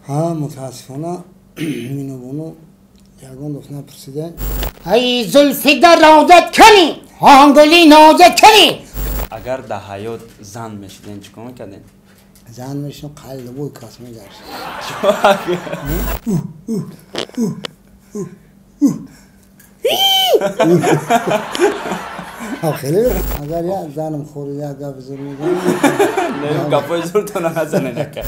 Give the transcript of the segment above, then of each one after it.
ها متاسفانه اینو بونو یگان دفنه پرسیده ای زلفی در رازت کنی هانگلی نازت کنی اگر در حیات زن میشدین چیکار میکردین؟ زن میشنم قلب بوی کاس میگرش خیلی اگر یا زنم خوری یا گپ زور میگم نه گپای زور تو نزنه نکرد.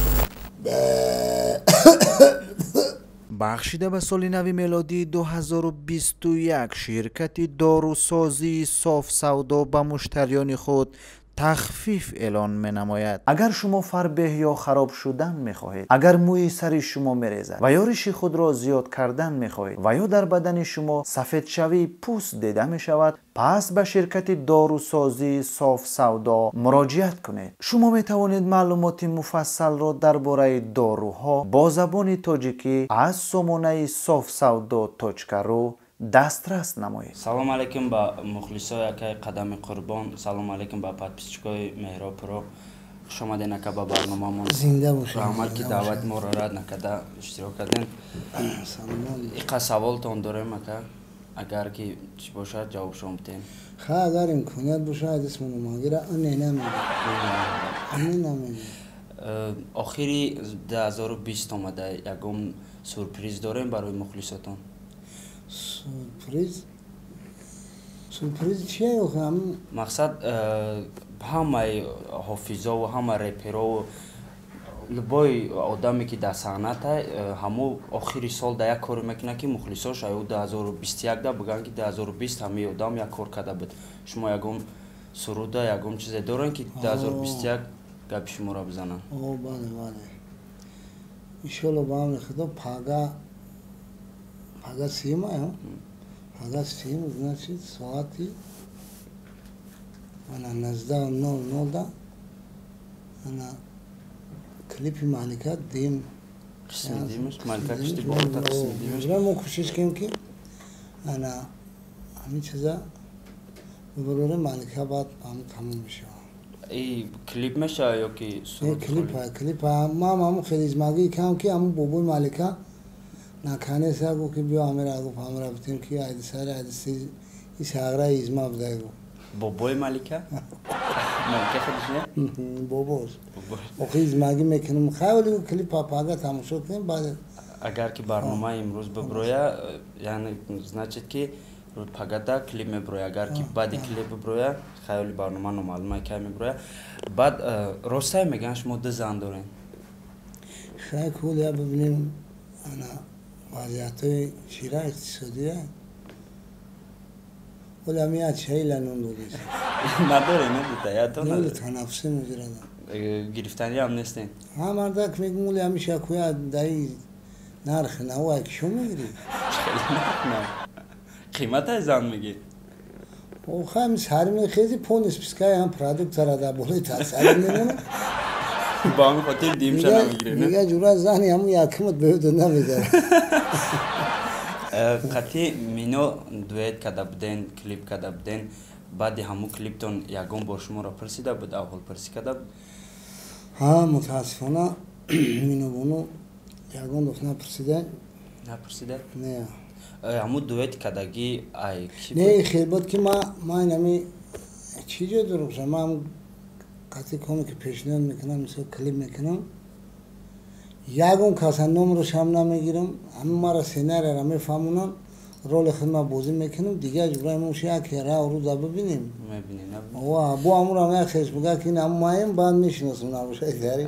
بخشیده به سال نو میلادی 2021 شرکت داروسازی صاف سودا به مشتریان خود تخفیف اعلان می نماید. اگر شما فربه یا خراب شدن می خواهید، اگر موی سر شما می ریزد و یا ریش خود را زیاد کردن می خواهید و یا در بدن شما سفید شوی پوست دیده می شود، پس به شرکت داروسازی صاف سودا مراجعت کنید. شما می توانید معلومات مفصل را درباره داروها با زبان تاجیکی از سامانه صاف سودا .ru دسترس نمایید. سلام علیکم با مخلصای اکای قدم قربان. سلام علیکم با پادپیچکای مهراب پرو. خوش آمدین اکا با برنامه‌مون. زنده باشید. عمل کی دعوت ما را رد نکرده اشتراک کردین. سلام. یک سوالتون دارم اکا. اگر که چی باشد جواب شما بدین. خواه اگر امکانیت باشه اسم نماگیره آنه نمیگه. آخری 2020 آمده یکم سورپریز داریم برای مخلصاتون. سورپریز چیه هم؟ مقصد همه حافظا و همه ریپرها و لبای آدمی که در صحنت همو آخری سال در یک کار میکنه که مخلصاش ایو 2021 ده بگن که 2020 همه آدم یک کار کرده بود. شما یکم سروده یکم چیز دارن که 2021 گپ شما را بزنن. بله ایشالا با هم خدا پاگا سیما پاگا سیما значит ساعتی انا 19:00 ده انا کلیپی مالکات دیم قسم دیمش مالکات کشتی باقتا قسم دیمش ما کوشش کنیم که انا همین چیزا ببروره مالکا بعد تموم میشه. ای کلیپ میشه یا که کلیپ ما خیلی ازماگی کام که همون بابوی مالکا ناکانه سر گو که بیا همراه گو همراه بتیم که عید سر عید سی ایش اغرای ازما بدای گو بابوی مالکا مالکا خودش نه بابوش آخه ازماگی میکنم خیلی گو کلیپ پاگا تماشا کنیم بعد اگر که برنامه امروز ببرویا یعنی значит که پاگادا کلیپ میبرویا اگر که بعد کلیپ ببرویا خیلی برنامه نمالمه که میبرویا بعد راستای میگن شما دو زن دارین خیلی کولیا ببینیم انا وضعیت شیره اقتصادیه ولی همیت شایی لنون دولیش نداره نه دیتا نه تنافسی مجرده گرفتنی هم نیستین ها مردک میگم ولی همیشه کویا دایی نرخ نوای که شما میگیری قیمت های زن میگی او خواهم سرمی خیزی پونیس پسکای هم پرادکت سر در بولی تاثیر میمونه با همین خاطر دیمشن هم میگیره نه؟ میگه جورا زنی همون یکمت بهدو نمیداره قطعی مینو دویت کده بدین کلیپ کده بدین بعد همو کلیپتون یکم با شما را پرسیده بود اول پرسی کده بود ها متاسفانه مینو بونو یکم دفنه پرسیده نپرسیده؟ نه همو دویت کدگی ای کی نه خیلی بود که ما اینمی چی جا دروغ ما هم قطعی کمی که پیشنهاد میکنم مثل کلیپ میکنم یکم کاسا نمرش هم نمیگیرم همه ما را سینر را میفهمونن رول خود ما بازی میکنم دیگه جبرای موشی که راه رو دا ببینیم و بو امور هم خیش بگه که این هم مایم بعد میشناسم نباشه داری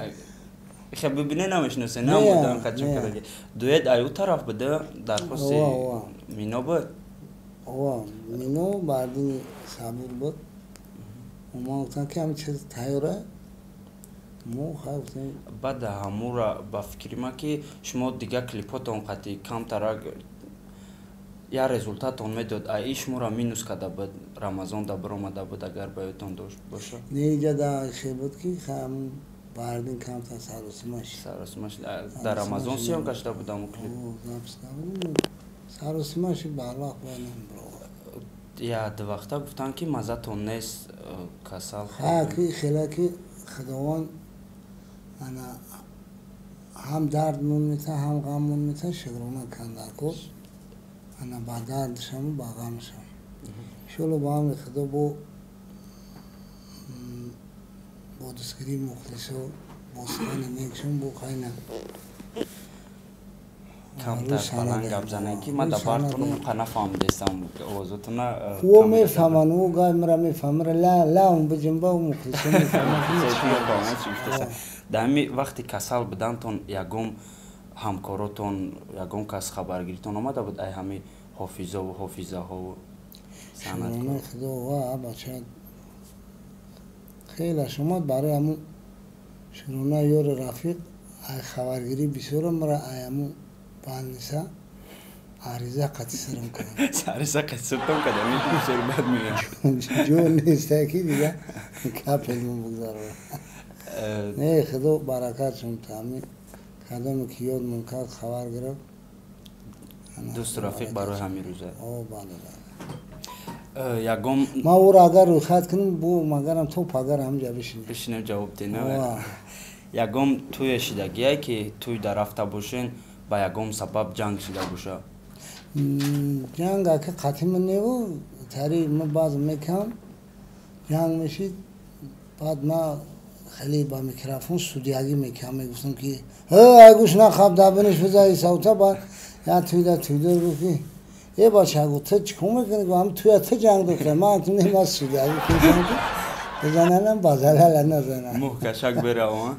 خب ببینه نمیشناسه نه مدام قدچم کدگی دویت ایو طرف بده در خواست مینو بود مینو بعدی صبور بود ما گفتن که همین چیز تایره مو خواستیم بعد همو را با فکری ما که شما دیگه کلیپاتون قطعی کم ترک یا رزولتات اون میداد ایش مورا مینوس کده بود رمضان دا برآمده بود اگر بایدتون داشت باشه نه اینجا دا خیلی بود که خم باردین کم تا سراسمش در رمضان سیام کشته بودم اون کلیپ سراسمش بالا خواهنم برو یا دو وقتا گفتن که مزتون نیست کسال ها که خیلی که خداوان انا هم دردمون میته هم غممون میته شکرونه کندرکوز انا با دردشم و با غمشم شلو با هم خدا با دستگیری مخلص و باسخان نیکشون با خیلی کمتر فلان گپ زنه که من دبارتون قناه فهمیدستم اوضاعتون او میفهمن او گای مرا میفهمن لا اون بجنبه و مخلص میفهمن دمی وقتی کسل بدنتون یکم همکاراتون یکم کس خبرگیریتون آمده بود ای همه حافظه ها و شمرانه خدا و بچه خیلی شما برای همون شمرانه یور رفیق ای خبرگیری بسیار مرا ای همون بانیسا عریضه قطعی سرم کنم عریضه قطعی سرم کنم میشه بد میگم جو نیسته که دیگه کپ علمون بگذاره نه خدا برکت شما تامی خدام که یاد منکرد خبر گرفت دوست رفیق برای همین روزه آه بله یکم ما او را اگر روی خط کنیم بو مگرم تو پاگر همجا بشینیم جواب دینه یکم توی شدگیه که توی در رفته باشین با یکم سبب جنگ شده باشه جنگ اگه قطعی من نیو تاری من باز میکنم جنگ میشید بعد ما خیلی با میکروفون سودیاگی میکنم میگفتم که اگوش نخواب دابنش بزایی سوتا بعد یا توی در رو که یه باچه اگو تو چکون میکنی که هم توی تو جنگ دکتر من اکنون نیم از سودیاگی کنم که بزننم بازاله نزنم محکشک بره آن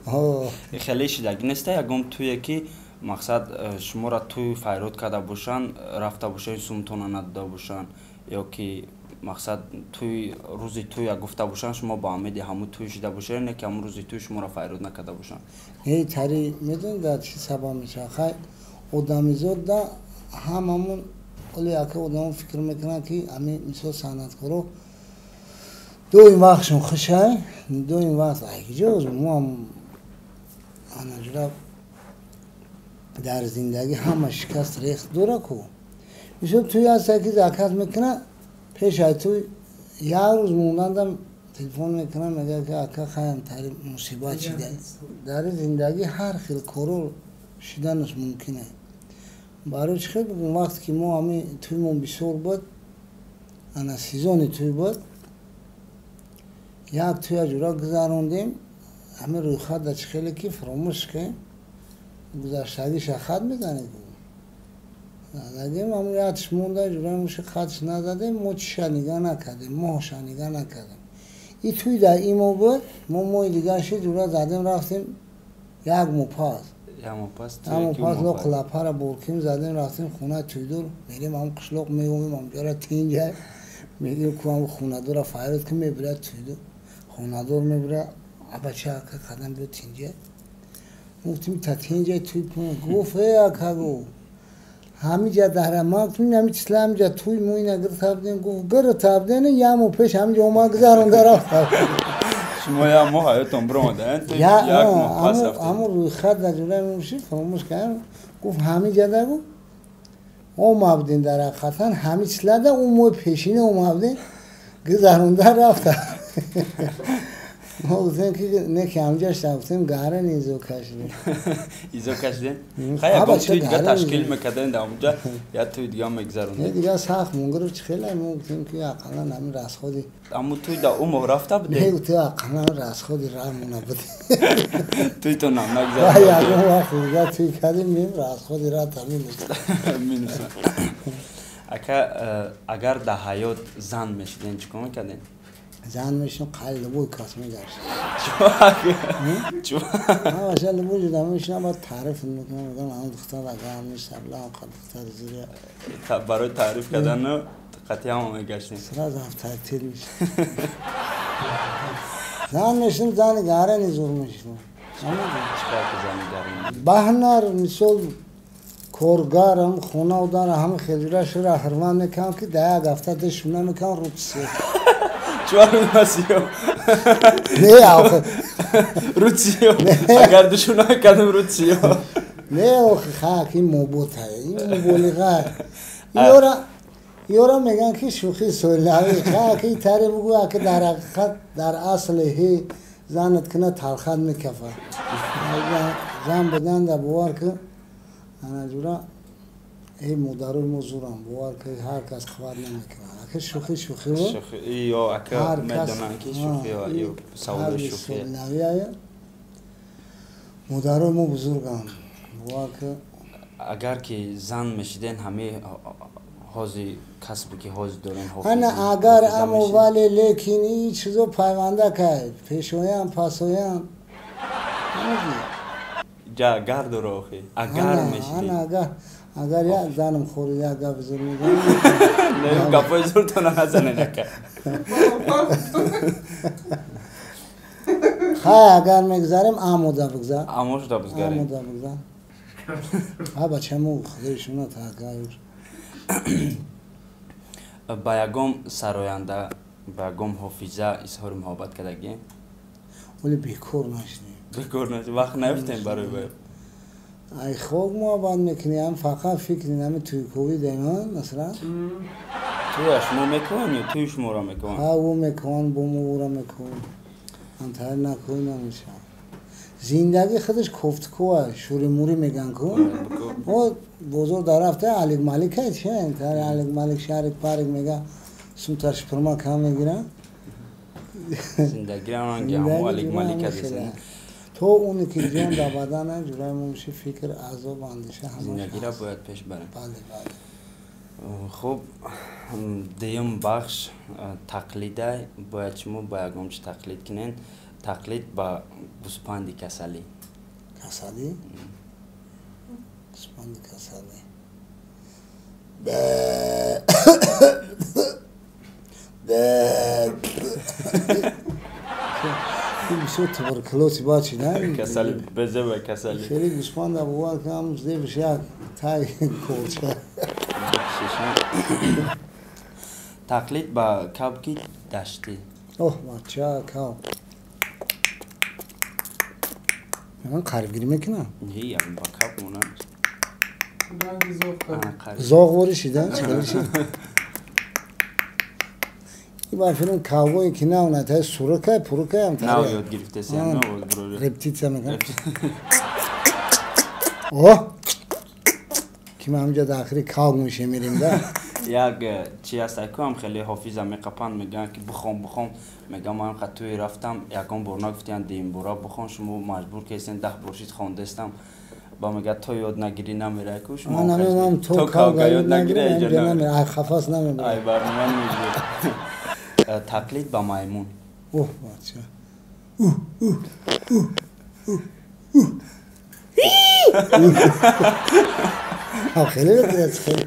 خیلی شدگی نیسته یکم توی که مقصد شما را توی فیروت کرده باشن رفته باشن سومتون نداده باشن یا که مقصد توی روزی توی گفته باشن شما با امیدی همون توی شده باشن نه که همون روزی توی شما را فیروت نکرده باشن هی تاری میدون در چی سبب میشه خیلی آدمی زود ده هممون ولی اگه آدم فکر میکنه که امی مثل صنعتکارو دو این وقتشون خوشه دو این وقت اگه جوز ما هم آنجورا در زندگی همه شکست ریخت دوره کو میشه توی از که زکات میکنه پیش های توی یک روز موندندم تلفن میکنه میگه که اکا خواهم تاری مصیبت شده در زندگی هر خیلی کارو شدنش ممکنه برای چه خیلی بگم وقتی که ما همه تویمون بسیار بود انا سیزونی توی بود یک توی اجورا گذاروندیم همه روی خط در چه خیلی که فراموش که گذاشتگیش خط میزنه نزدیم همون یادش مونده جورا میشه خطش نزدیم ما چیشا نگاه نکردیم ماهشا نگاه نکردیم ای توی در ایمو بود ما دیگه شد جورا زدیم رفتیم یک موپاز موپاز لو قلپه را برکیم زدیم رفتیم خونه توی دور میریم هم قشلوق میگومیم هم جورا تینجه میگیم که هم خونه دور را فایرد که میبره توی دور خونه دور میبره بچه که قدم بیاد تینجه گفتیم تا تینجه توی پونه گفت اکا گو همینجا در ما کنیم همینجا همینجا توی موی نگر تابدین گفت گر تابدین یا مو پیش همینجا اوما گذارون در رفت شما یا مو هایتون برونده همون روی خط در جلوی میشه فراموش کردم گفت همینجا در گفت اوما بدین در خطن همینجا در اون موی پیشینه اوما بدین گذارون در رفت ما گفتیم که نه که همجاش گفتیم گهرن ایزو کشیدیم ایزو کشیدیم؟ خیلی اگم توی دیگه تشکیل میکردن در اونجا یا توی دیگه هم میگذارونده؟ نه دیگه سخت مونگر چه خیلی ما گفتیم که اقلا همین رس خودی اما توی در اون رفته بوده؟ نه توی اقلا رس خودی راه مونه بوده توی تو نام نگذارونده؟ یا اگه وقت دیگه توی کردیم میم رس خودی راه تامین مینوشن اگر در حیات زن میشیدین چیکار میکردین؟ زن میشنم قلی لبوی کاس میگرش چون؟ ها باشه لبوی جدا میشنم باید تعریف میکنم میگم همون دختر اگر هم میشه بلا هم قد دختر زیره برای تعریف کردن قطعی هم میگرشتیم سرا زفت ترتیل میشه زن میشنم زن گهره نیزور میشنم چکار که زن گهره بهنار مثل کارگارم خونه و داره همه خیلی شده حرمان میکنم که ده یک هفته دشونه میکنم رو بسید چوارون مسیو نه آخه روچیو اگر دشونه کردم روچیو نه آخه خاک این موبوت های این مبالغه یورا میگن که شوخی سولاوی خاک این تاری بگو که در حقیقت در اصل هی زنت کنه تلخت میکفه زن بدن در بوار که انا جورا ای مدارو موضوعم بوار که هر کس خبر نمیکنه اگه شوخی و یا اگه میدونن که شوخی یا سوال شوخی نویه مدارو مو بزرگم بوار که اگر که زن میشیدن همه حوزی کسبی که حوز دارن انا اگر امو ولی لیکن این چیزو پیونده کرد پیشویم پسویم جا گرد رو آخی اگر میشیدی اگر یک زنم خوری یک گفت زور میگم نه گفای زور تو نزنه نکه خواهی اگر میگذاریم آموده بگذار آموش دا بزگاریم آموده بگذار ها بچه مو خودشونه تاکایور با یکم سراینده با یکم حافظه اظهار محبت کردگی ولی بیکور نشنیم بکر نشد وقت نیفتیم برای باید ای خوب محبت میکنیم فقط فکر نمی توی کوی دیمان مثلا تویش مو میکن یا تویش مو را میکن ها او میکن بو مو را میکن انتر نکوی نمیشه زندگی خودش کفتکوه شوری موری میگن کن او بزرگ در رفته علیق ملک های چه انتر علیق ملک شهرک پارک میگه سوترش پرما کم میگیرن زندگی را نگه همو علیق ملک هستن تو اونی که جان در بدن جورای موشی فکر عذاب اندیشه همه زندگی را باید پیش بریم بله بله خب دیم بخش تقلیده باید شما با یکم چه تقلید کنین تقلید با گوسپندی کسلی کسلی؟ گوسپندی کسلی بیشتر تبرکلوسی باچی نه؟ کسلی بزه با کسلی خیلی گوسپند در بوار که هم زده بشه تای کلچه تقلید با کبکی دشتی اوه بچه کب من قریبگیری میکنم هی هم با کب مونم زاغ واری شیدن چه شید این با فیلم کاوایی که نه اونه تای سورکه پروکه هم نه یاد گرفته سیم نه رپتیت میکنم اوه که ما همجا داخلی کاو میشه میریم ده یک چی هست که هم خیلی حافظم میقپن میگن که بخون میگم من قد توی رفتم یکم برنا گفتیان دیم برا بخون شما مجبور کسین 10 برشید خوندستم با میگه تو یاد نگیری نمیره که شما نمیدونم تو کاو یاد نگیری نمیره ای خفاس نمیره ای برنامه میگه تقلید با میمون اوه بچه خیلی بگیرد خیلی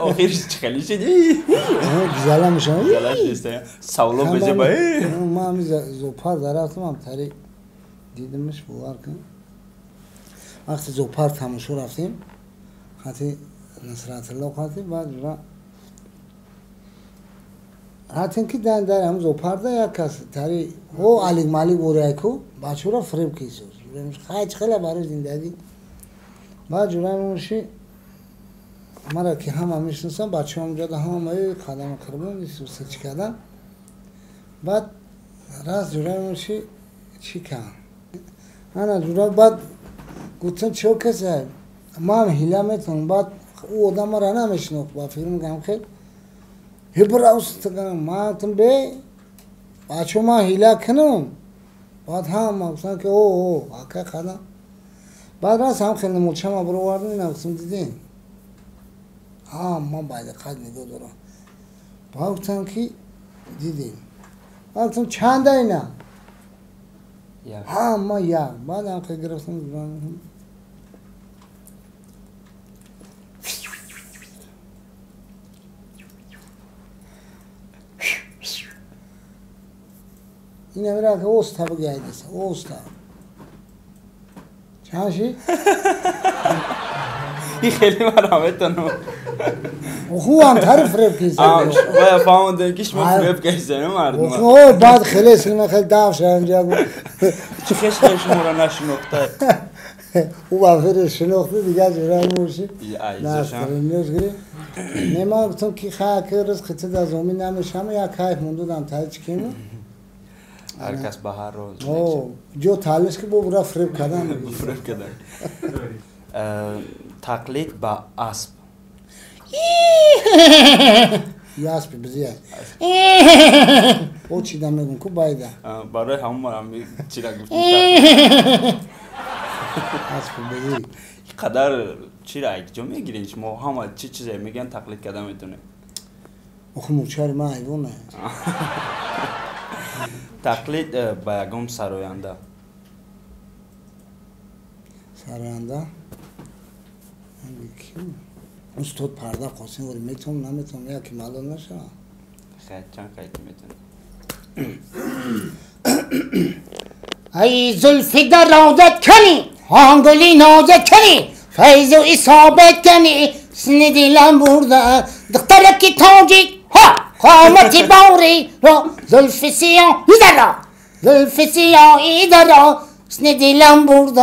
آخرش خیلی شدی گزاله میشم گزاله شدیسته سولو بزه با ما همی زوپار در رفتم هم تاری دیدمش بوار کن وقتی زوپار تماشو رفتیم خاطی نصرت الله خاطی بعد را حتی که در هم زوپار ده یک کس تاری او علیق مالیق بوره کو بچه را فریب کیسوز خیلی برای زندگی بعد جورای موشی مرا که همه میشناسم بچه هم جاده همه قدم قربان سوسه چی کردن بعد راست جورای موشی چی کن انا جورای بعد گفتم چه کسی ما هم هیله میتونم بعد او آدم را نمیشناخت با فکر میگم خیلی هیبراوست کنم ما تم به بچه ما هیله کنم بعد هم گفتن که اوه آکه قدم بعد راست هم خیلی ملچه ما برو واردن این گفتم دیدین من باید قد نگاه دارم با گفتم که دیدیم گفتم چند اینا ما یک بعد هم که گرفتم این نمیره که اوستا بگیده است اوستا چند شی؟ این خیلی مرامه تنو خو هم تعریف فریب کیسه باید فهموندن که شما فریب کیسه نمردم اوه بعد خیلی سلمه خیلی داف شد اینجا گو چه خیلی شما را نشناخته او با فریب شناخته دیگه جورای موشی نه سرینیوش گری نما گفتم که خواه که رز خیطه در زمین نمیشه همه یک کایف مندودم تایی چکیمو هر کس به هر روز جو تالش که ببره فریب کردن فریب کردن تقلید با اسب یا اسب بزیه او چی دم میگن کو بایده برای همون هم چی را گفتیم اسب بزیه قدر چی را یک جا میگیرین شما همه چی چیزی میگن تقلید کردن میتونه اخو موچار ما حیوانه تقلید با یکم سراینده سراینده استاد پرده قاسم ولی میتونم نمیتونم یکی معلوم نشه خیلی چند خیلی میتونه ای زلفی در رادت کنی هانگلی نازت کنی فیض و اصابت کنی سن دیلم برده دخترکی تاجیک ها قامتی باری را زلف سیاه در را زلف سیاهی در را سن دیلم برده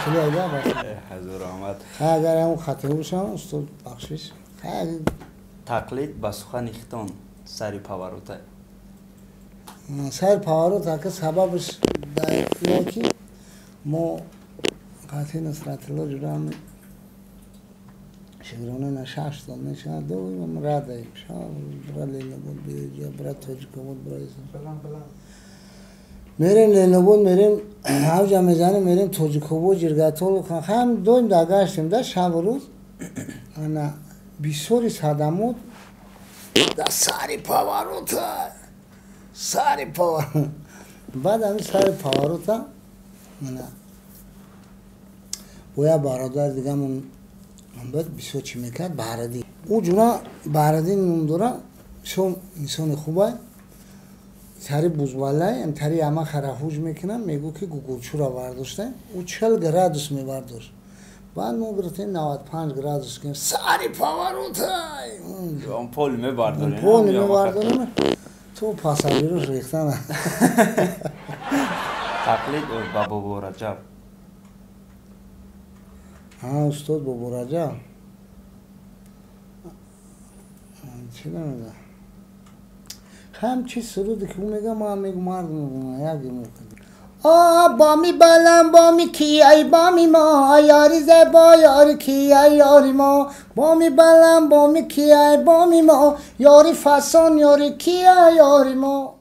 خیلی عجب است حضور آمد اگر همون خطه باشم استاد بخشش خیلی تقلید با سخن اختان سری پاوروته سر پاورو که سببش در که ما قطعی نصرت الله جدا هم شگرانه نشش داد نشه دویم را داییم برا لیلا بود بیجا برا توجیکا بود برا ایسان میریم لیلا بود میریم اوجا میزنیم میریم توجیکا بود جرگتول هم دویم داگشتیم در شب و روز انا بیسوری صدمود در سری پاورو تا ساری پاورو بعد همین ساری پاورو تا نه بویا برادر دیگه من باید بیسو چی میکرد بهردی او جونا بهردی نمدورا شو انسان خوبه تری بوزوالای ام تری اما خرافوج میکنم میگو که گوگلچو را برداشته او 40 گرادوس میبرداشت بعد ما گرفتیم 95 گرادوس کنیم ساری پاورو تا آمپول میبرداریم آمپول میبرداریم تو پاساژیر رو ریختن تقلید با بابا رجب ها استاد بابا رجب چی نمیده همچی سرودی که اون میگه ما هم میگو مرد میگو یکی موقع بامی بلم بامی کی ای بامی ما یاری زبا یاری کی ای یاری ما بامی بلم بامی کی ای بامی ما یاری فسان یاری کی ای یاری ما